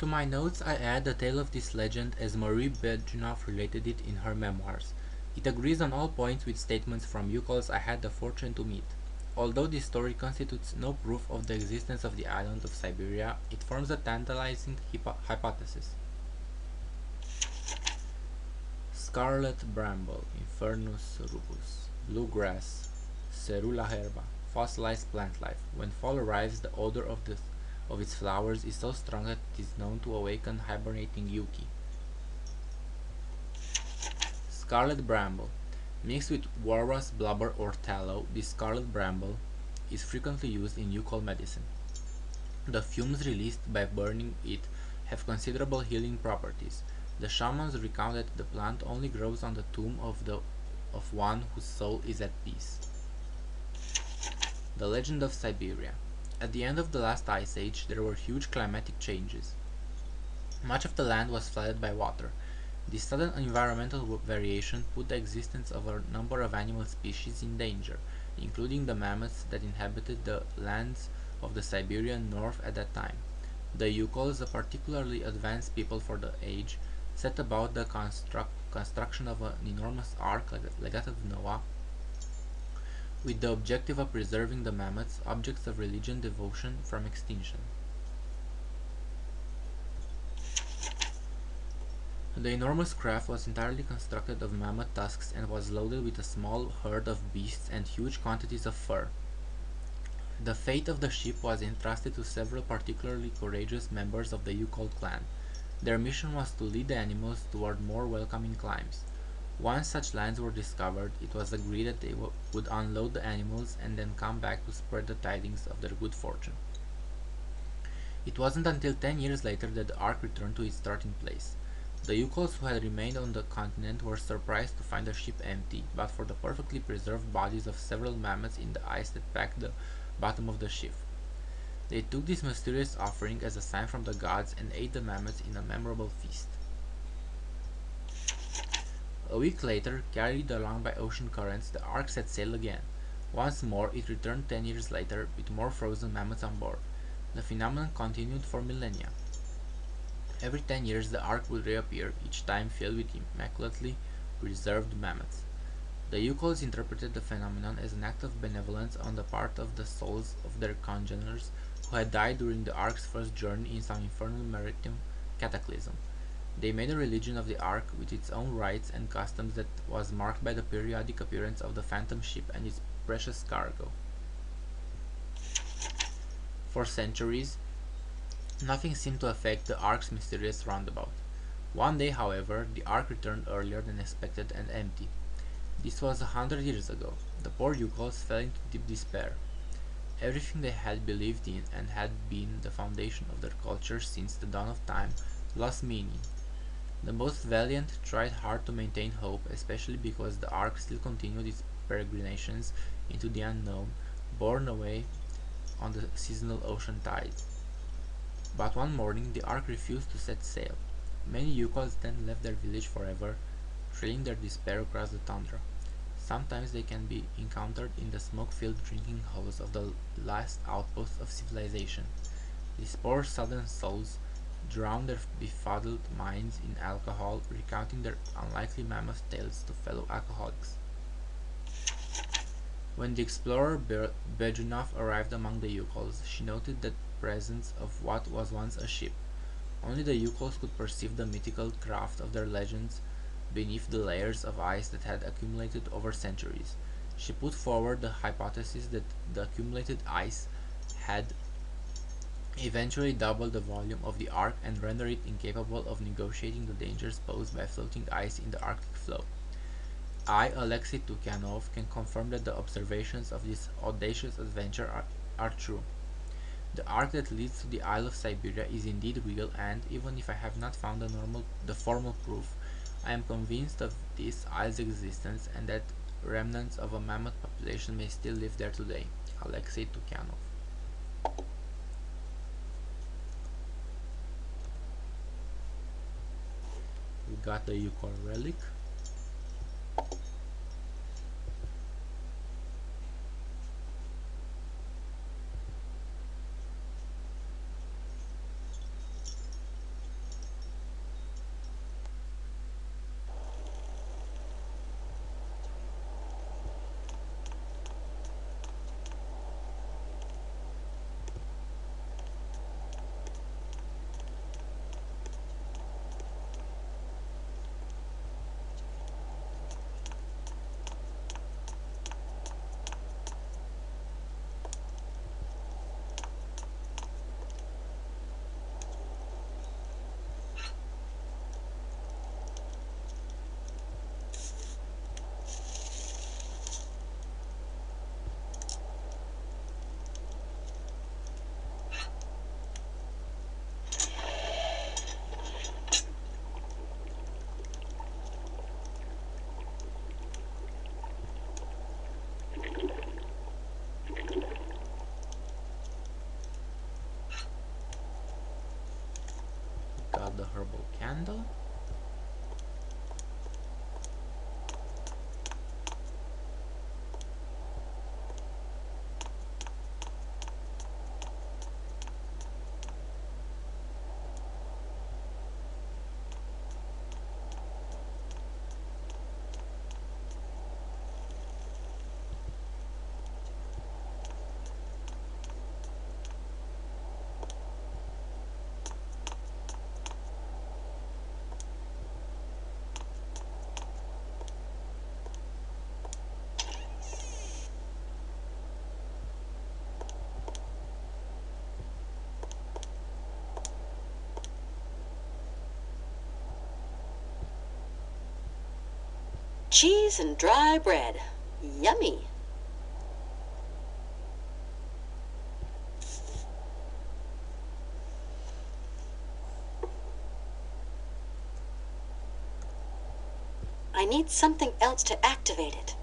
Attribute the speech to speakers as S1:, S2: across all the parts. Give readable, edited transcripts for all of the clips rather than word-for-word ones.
S1: To my notes I add the tale of this legend as Marie Bedjanoff related it in her memoirs. It agrees on all points with statements from Yukols I had the fortune to meet. Although this story constitutes no proof of the existence of the island of Syberia, it forms a tantalizing hypothesis. Scarlet bramble, Infernus rubus, bluegrass, Cerula herba, fossilized plant life. When fall arrives, the odor of its flowers is so strong that it is known to awaken hibernating yuki. Scarlet bramble. Mixed with walrus blubber or tallow, this scarlet bramble is frequently used in Yukol medicine. The fumes released by burning it have considerable healing properties. The shamans recount that the plant only grows on the tomb of one whose soul is at peace. The legend of Syberia. At the end of the last ice age, there were huge climatic changes. Much of the land was flooded by water. This sudden environmental variation put the existence of a number of animal species in danger, including the mammoths that inhabited the lands of the Siberian North at that time. The Yukols, a particularly advanced people for the age, set about the construction of an enormous ark like that of Noah, with the objective of preserving the mammoths, objects of religion devotion, from extinction. The enormous craft was entirely constructed of mammoth tusks and was loaded with a small herd of beasts and huge quantities of fur. The fate of the ship was entrusted to several particularly courageous members of the Yukol clan. Their mission was to lead the animals toward more welcoming climes. Once such lands were discovered, it was agreed that they would unload the animals and then come back to spread the tidings of their good fortune. It wasn't until 10 years later that the ark returned to its starting place. The Yukols who had remained on the continent were surprised to find the ship empty, but for the perfectly preserved bodies of several mammoths in the ice that packed the bottom of the ship. They took this mysterious offering as a sign from the gods and ate the mammoths in a memorable feast. A week later, carried along by ocean currents, the ark set sail again. Once more, it returned 10 years later with more frozen mammoths on board. The phenomenon continued for millennia. Every 10 years the ark would reappear, each time filled with immaculately preserved mammoths. The Yukols interpreted the phenomenon as an act of benevolence on the part of the souls of their congeners who had died during the ark's first journey in some infernal maritime cataclysm. They made a religion of the ark with its own rites and customs that was marked by the periodic appearance of the phantom ship and its precious cargo. For centuries, nothing seemed to affect the ark's mysterious roundabout. One day, however, the ark returned earlier than expected and empty. This was 100 years ago. The poor Yukols fell into deep despair. Everything they had believed in and had been the foundation of their culture since the dawn of time lost meaning. The most valiant tried hard to maintain hope, especially because the ark still continued its peregrinations into the unknown, borne away on the seasonal ocean tide. But one morning the ark refused to set sail. Many Yukols then left their village forever, trailing their despair across the tundra. Sometimes they can be encountered in the smoke-filled drinking halls of the last outposts of civilization. These poor southern souls drown their befuddled minds in alcohol, recounting their unlikely mammoth tales to fellow alcoholics. When the explorer Bejunov arrived among the Yukols, she noted the presence of what was once a ship. Only the Yukols could perceive the mythical craft of their legends beneath the layers of ice that had accumulated over centuries. She put forward the hypothesis that the accumulated ice had eventually doubled the volume of the ark and rendered it incapable of negotiating the dangers posed by floating ice in the Arctic floe. I, Alexei Tukyanov, can confirm that the observations of this audacious adventure are true. The ark that leads to the Isle of Siberia is indeed real, and, even if I have not found the formal proof, I am convinced of this isle's existence and that remnants of a mammoth population may still live there today. Alexei Tukyanov. We got the Yukon relic. got the herbal candle.
S2: Cheese and dry bread. Yummy. I need something else to activate it.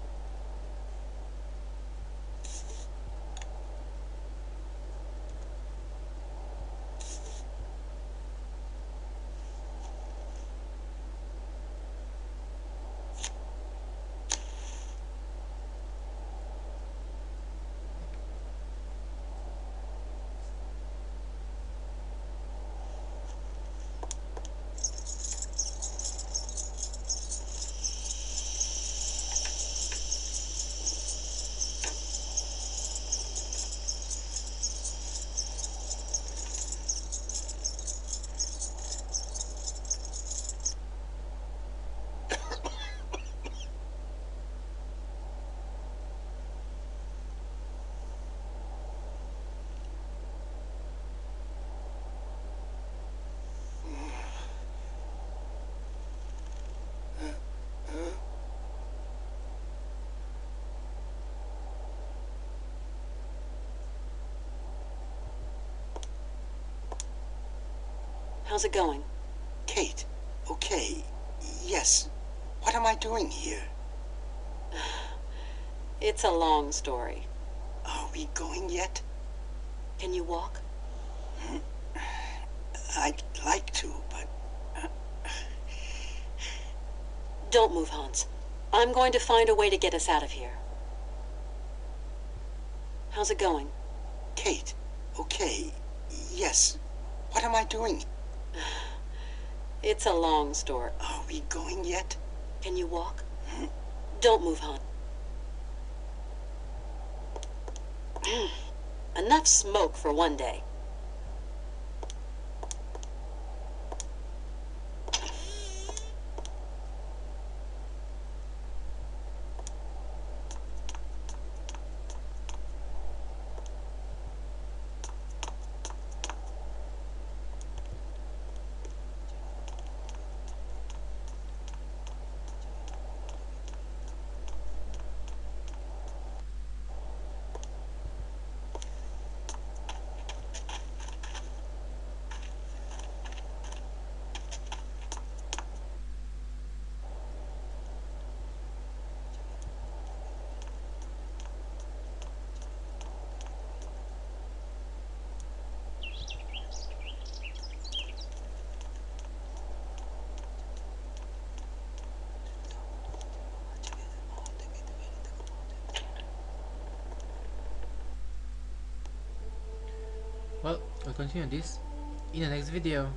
S2: How's it going?
S3: Kate, okay, yes. What am I doing here?
S2: It's a long story.
S3: Are we going yet?
S2: Can you walk?
S3: I'd like to, but...
S2: Don't move, Hans. I'm going to find a way to get us out of here. How's it going?
S3: Kate, okay, yes. What am I doing?
S2: It's a long story.
S3: Are we going yet?
S2: Can you walk? Don't move, Hans. Enough smoke for one day.
S1: Well, we'll continue this in the next video.